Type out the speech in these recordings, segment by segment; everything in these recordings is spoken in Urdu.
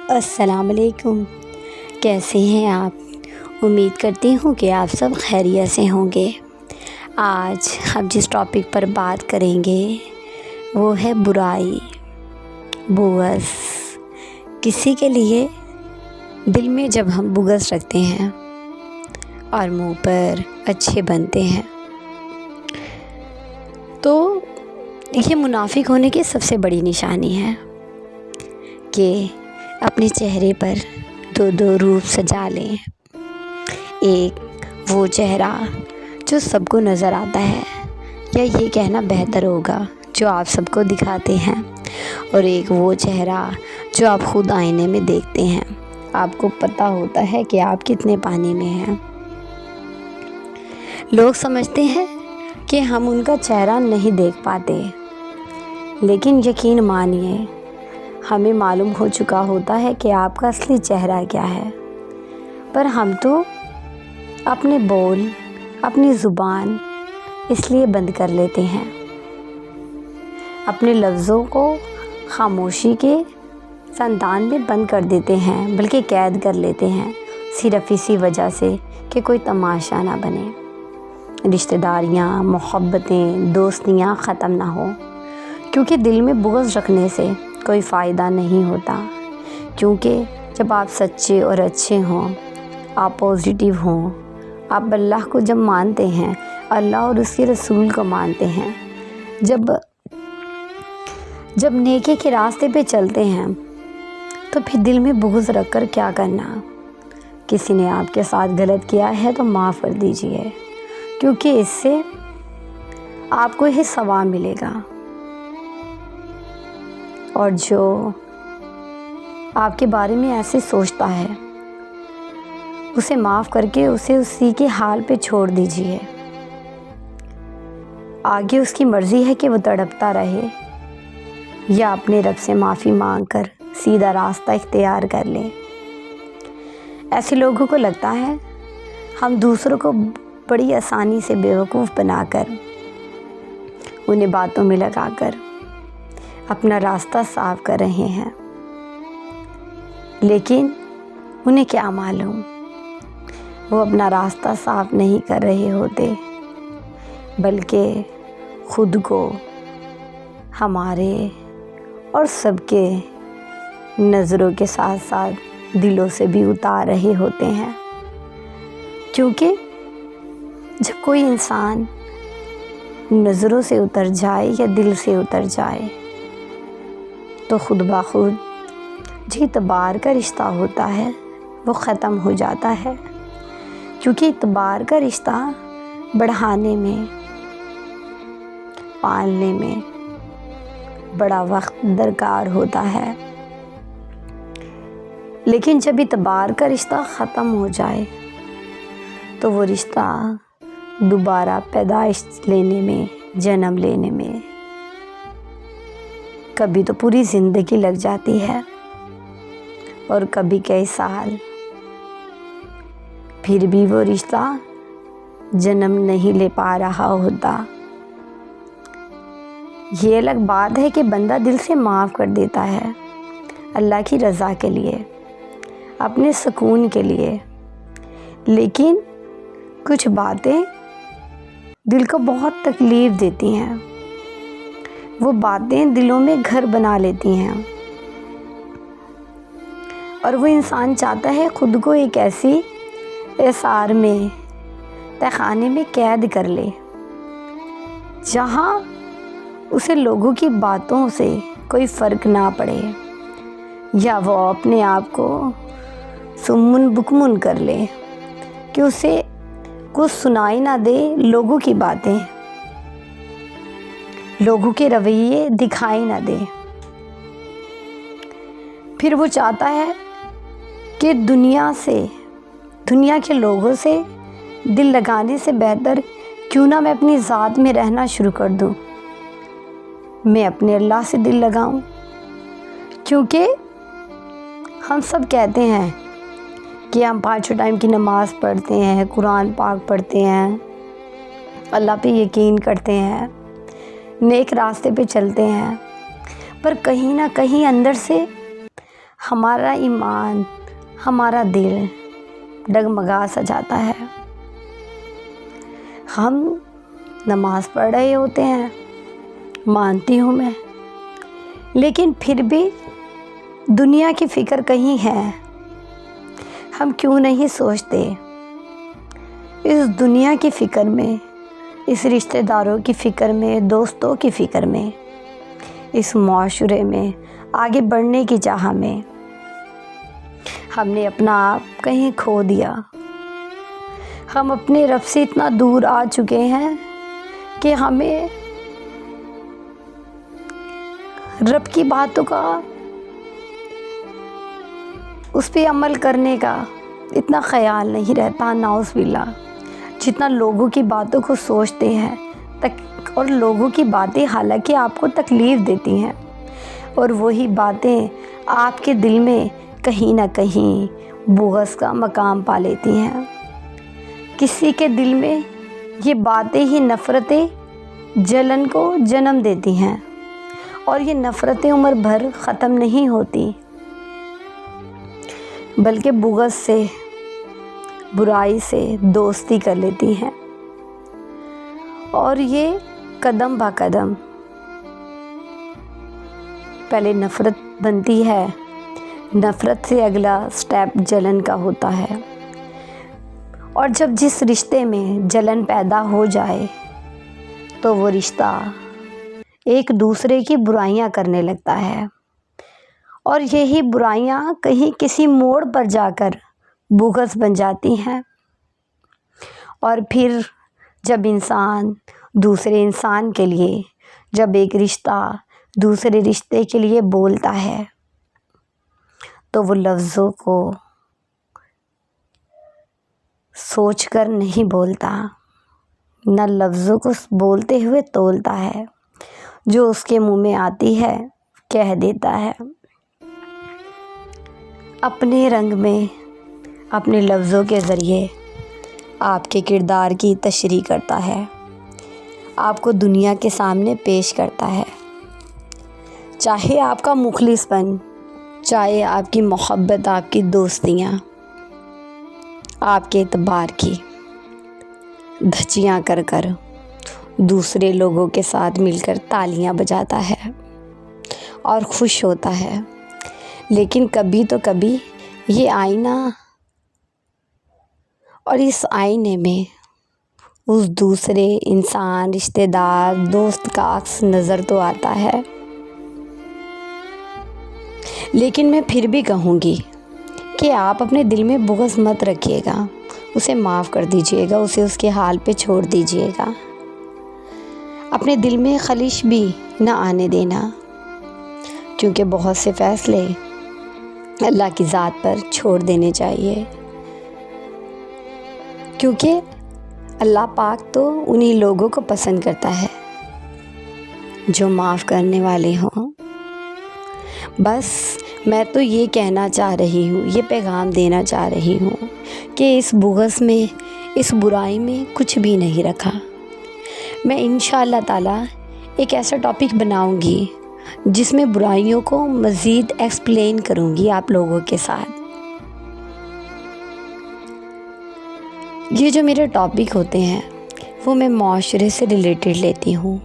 السلام علیکم، کیسے ہیں آپ؟ امید کرتی ہوں کہ آپ سب خیریت سے ہوں گے۔ آج ہم جس ٹاپک پر بات کریں گے وہ ہے برائی، بغض۔ کسی کے لیے دل میں جب ہم بغض رکھتے ہیں اور منہ پر اچھے بنتے ہیں تو یہ منافق ہونے کی سب سے بڑی نشانی ہے کہ اپنے چہرے پر دو روپ سجا لیں۔ ایک وہ چہرہ جو سب کو نظر آتا ہے، یا یہ کہنا بہتر ہوگا جو آپ سب کو دکھاتے ہیں، اور ایک وہ چہرہ جو آپ خود آئینے میں دیکھتے ہیں، آپ کو پتہ ہوتا ہے کہ آپ کتنے پانی میں ہیں۔ لوگ سمجھتے ہیں کہ ہم ان کا چہرہ نہیں دیکھ پاتے، لیکن یقین مانیے ہمیں معلوم ہو چکا ہوتا ہے کہ آپ کا اصلی چہرہ کیا ہے، پر ہم تو اپنے بول، اپنی زبان اس لیے بند کر لیتے ہیں، اپنے لفظوں کو خاموشی کے زندان میں بند کر دیتے ہیں، بلکہ قید کر لیتے ہیں، صرف اسی وجہ سے کہ کوئی تماشا نہ بنے، رشتہ داریاں، محبتیں، دوستیاں ختم نہ ہو۔ کیونکہ دل میں بغض رکھنے سے کوئی فائدہ نہیں ہوتا، کیونکہ جب آپ سچے اور اچھے ہوں، آپ پازیٹیو ہوں، آپ اللہ کو جب مانتے ہیں، اللہ اور اس کے رسول کو مانتے ہیں، جب نیکی کے راستے پہ چلتے ہیں، تو پھر دل میں بغض رکھ کر کیا کرنا؟ کسی نے آپ کے ساتھ غلط کیا ہے تو معاف کر دیجئے، کیونکہ اس سے آپ کو ہی ثواب ملے گا، اور جو آپ کے بارے میں ایسے سوچتا ہے اسے معاف کر کے اسے اسی کے حال پہ چھوڑ دیجئے۔ آگے اس کی مرضی ہے کہ وہ تڑپتا رہے یا اپنے رب سے معافی مانگ کر سیدھا راستہ اختیار کر لے۔ ایسے لوگوں کو لگتا ہے ہم دوسروں کو بڑی آسانی سے بیوقوف بنا کر، انہیں باتوں میں لگا کر اپنا راستہ صاف کر رہے ہیں، لیکن انہیں کیا معلوم وہ اپنا راستہ صاف نہیں کر رہے ہوتے، بلکہ خود کو ہمارے اور سب کے نظروں کے ساتھ ساتھ دلوں سے بھی اتار رہے ہوتے ہیں۔ کیونکہ جب کوئی انسان نظروں سے اتر جائے یا دل سے اتر جائے تو خود بخود جو اعتبار کا رشتہ ہوتا ہے وہ ختم ہو جاتا ہے، کیونکہ اعتبار کا رشتہ بڑھانے میں، پالنے میں بڑا وقت درکار ہوتا ہے، لیکن جب اعتبار کا رشتہ ختم ہو جائے تو وہ رشتہ دوبارہ پیدائش لینے میں، جنم لینے میں کبھی تو پوری زندگی لگ جاتی ہے، اور کبھی کئی سال، پھر بھی وہ رشتہ جنم نہیں لے پا رہا ہوتا۔ یہ الگ بات ہے کہ بندہ دل سے معاف کر دیتا ہے اللہ کی رضا کے لیے، اپنے سکون کے لیے، لیکن کچھ باتیں دل کو بہت تکلیف دیتی ہیں، وہ باتیں دلوں میں گھر بنا لیتی ہیں، اور وہ انسان چاہتا ہے خود کو ایک ایسی احسار میں، تہخانے میں قید کر لے جہاں اسے لوگوں کی باتوں سے کوئی فرق نہ پڑے، یا وہ اپنے آپ کو سمن بکمن کر لے کہ اسے کچھ سنائی نہ دے، لوگوں کی باتیں، لوگوں کے رویے دکھائی نہ دے۔ پھر وہ چاہتا ہے کہ دنیا کے لوگوں سے دل لگانے سے بہتر کیوں نہ میں اپنی ذات میں رہنا شروع کر دوں، میں اپنے اللہ سے دل لگاؤں، کیونکہ ہم سب کہتے ہیں کہ ہم 5 ٹائم کی نماز پڑھتے ہیں، قرآن پاک پڑھتے ہیں، اللہ پہ یقین کرتے ہیں، نیک راستے پہ چلتے ہیں، پر کہیں نہ کہیں اندر سے ہمارا ایمان، ہمارا دل ڈگمگا سا جاتا ہے۔ ہم نماز پڑھ رہے ہوتے ہیں، مانتی ہوں میں، لیکن پھر بھی دنیا کی فکر کہیں ہے۔ ہم کیوں نہیں سوچتے اس دنیا کی فکر میں، اس رشتہ داروں کی فکر میں، دوستوں کی فکر میں، اس معاشرے میں آگے بڑھنے کی چاہ میں ہم نے اپنا آپ کہیں کھو دیا۔ ہم اپنے رب سے اتنا دور آ چکے ہیں کہ ہمیں رب کی باتوں کا، اس پہ عمل کرنے کا اتنا خیال نہیں رہتا، نعوذ باللہ، جتنا لوگوں کی باتوں کو سوچتے ہیں، اور لوگوں کی باتیں حالانکہ آپ کو تکلیف دیتی ہیں، اور وہی باتیں آپ کے دل میں کہیں نہ کہیں بغض کا مقام پا لیتی ہیں۔ کسی کے دل میں یہ باتیں ہی نفرتیں، جلن کو جنم دیتی ہیں، اور یہ نفرتیں عمر بھر ختم نہیں ہوتی، بلکہ بغض سے، برائی سے دوستی کر لیتی ہیں، اور یہ قدم با قدم پہلے نفرت بنتی ہے، نفرت سے اگلا سٹیپ جلن کا ہوتا ہے، اور جب جس رشتے میں جلن پیدا ہو جائے تو وہ رشتہ ایک دوسرے کی برائیاں کرنے لگتا ہے، اور یہی برائیاں کہیں کسی موڑ پر جا کر بغض بن جاتی ہیں، اور پھر جب انسان دوسرے انسان کے لیے، جب ایک رشتہ دوسرے رشتے کے لیے بولتا ہے تو وہ لفظوں کو سوچ کر نہیں بولتا، نہ لفظوں کو بولتے ہوئے تولتا ہے، جو اس کے منہ میں آتی ہے کہہ دیتا ہے۔ اپنے رنگ میں، اپنے لفظوں کے ذریعے آپ کے کردار کی تشریح کرتا ہے، آپ کو دنیا کے سامنے پیش کرتا ہے، چاہے آپ کا مخلص پن، چاہے آپ کی محبت، آپ کی دوستیاں، آپ کے اعتبار کی دھچیاں کر کر دوسرے لوگوں کے ساتھ مل کر تالیاں بجاتا ہے اور خوش ہوتا ہے، لیکن کبھی تو کبھی یہ آئینہ اور اس آئینے میں اس دوسرے انسان، رشتہ دار، دوست کا عکس نظر تو آتا ہے، لیکن میں پھر بھی کہوں گی کہ آپ اپنے دل میں بغض مت رکھیے گا، اسے معاف کر دیجیے گا، اسے اس کے حال پہ چھوڑ دیجیے گا، اپنے دل میں خلش بھی نہ آنے دینا، کیونکہ بہت سے فیصلے اللہ کی ذات پر چھوڑ دینے چاہیے، کیونکہ اللہ پاک تو انہی لوگوں کو پسند کرتا ہے جو معاف کرنے والے ہوں۔ بس میں تو یہ کہنا چاہ رہی ہوں، یہ پیغام دینا چاہ رہی ہوں کہ اس بغض میں، اس برائی میں کچھ بھی نہیں رکھا۔ میں انشاءاللہ تعالی ایک ایسا ٹاپک بناؤں گی جس میں برائیوں کو مزید ایکسپلین کروں گی آپ لوگوں کے ساتھ۔ یہ جو میرے ٹاپک ہوتے ہیں وہ میں معاشرے سے ریلیٹڈ لیتی ہوں،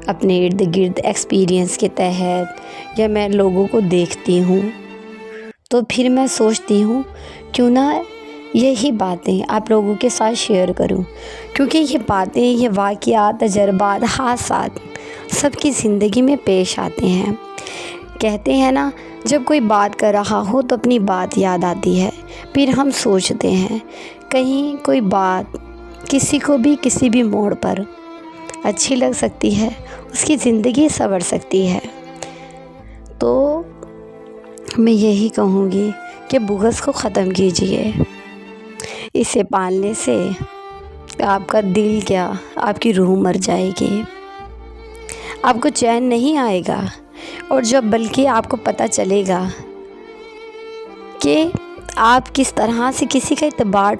اپنے ارد گرد ایکسپیرینس کے تحت، یا میں لوگوں کو دیکھتی ہوں تو پھر میں سوچتی ہوں کیوں نہ یہی باتیں آپ لوگوں کے ساتھ شیئر کروں، کیونکہ یہ باتیں، یہ واقعات، تجربات، حادثات سب کی زندگی میں پیش آتے ہیں۔ کہتے ہیں نا، جب کوئی بات کر رہا ہو تو اپنی بات یاد آتی ہے، پھر ہم سوچتے ہیں کہیں کوئی بات کسی کو بھی کسی بھی موڑ پر اچھی لگ سکتی ہے، اس کی زندگی سنور سکتی ہے۔ تو میں یہی کہوں گی کہ بغض کو ختم کیجیے، اسے پالنے سے آپ کا دل کیا، آپ کی روح مر جائے گی، آپ کو چین نہیں آئے گا، اور جب بلکہ آپ کو پتہ چلے گا کہ آپ کس طرح سے کسی کا اعتبار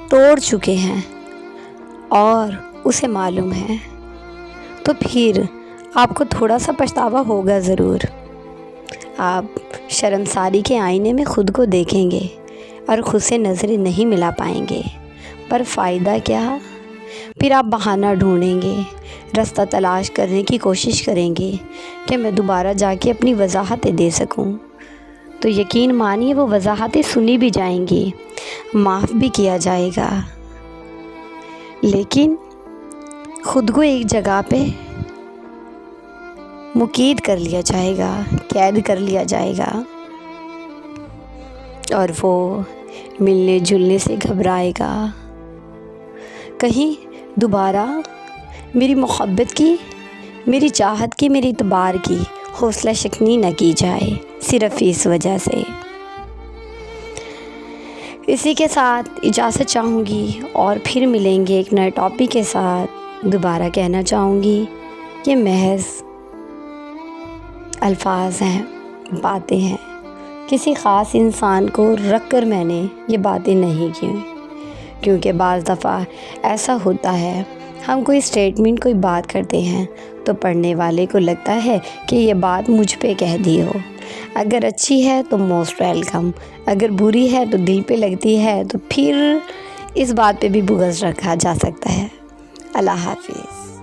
توڑ چکے ہیں اور اسے معلوم ہے، تو پھر آپ کو تھوڑا سا پچھتاوا ہوگا ضرور۔ آپ شرمساری کے آئینے میں خود کو دیکھیں گے اور خود سے نظریں نہیں ملا پائیں گے، پر فائدہ کیا؟ پھر آپ بہانہ ڈھونڈیں گے، راستہ تلاش کرنے کی کوشش کریں گے کہ میں دوبارہ جا کے اپنی وضاحتیں دے سکوں، تو یقین مانیے وہ وضاحتیں سنی بھی جائیں گی، معاف بھی کیا جائے گا، لیکن خود کو ایک جگہ پہ مقید کر لیا جائے گا، قید کر لیا جائے گا، اور وہ ملنے جلنے سے گھبرائے گا، کہیں دوبارہ میری محبت کی، میری چاہت کی، میری اعتبار کی حوصلہ شکنی نہ کی جائے، صرف اس وجہ سے۔ اسی کے ساتھ اجازت چاہوں گی، اور پھر ملیں گے ایک نئے ٹاپک کے ساتھ۔ دوبارہ کہنا چاہوں گی کہ محض الفاظ ہیں، باتیں ہیں، کسی خاص انسان کو رکھ کر میں نے یہ باتیں نہیں کی، کیونکہ بعض دفعہ ایسا ہوتا ہے ہم کوئی اسٹیٹمنٹ، کوئی بات کرتے ہیں تو پڑھنے والے کو لگتا ہے کہ یہ بات مجھ پہ کہہ دی ہو، اگر اچھی ہے تو موسٹ ویلکم، اگر بری ہے تو دل پہ لگتی ہے تو پھر اس بات پہ بھی بغض رکھا جا سکتا ہے۔ اللہ حافظ۔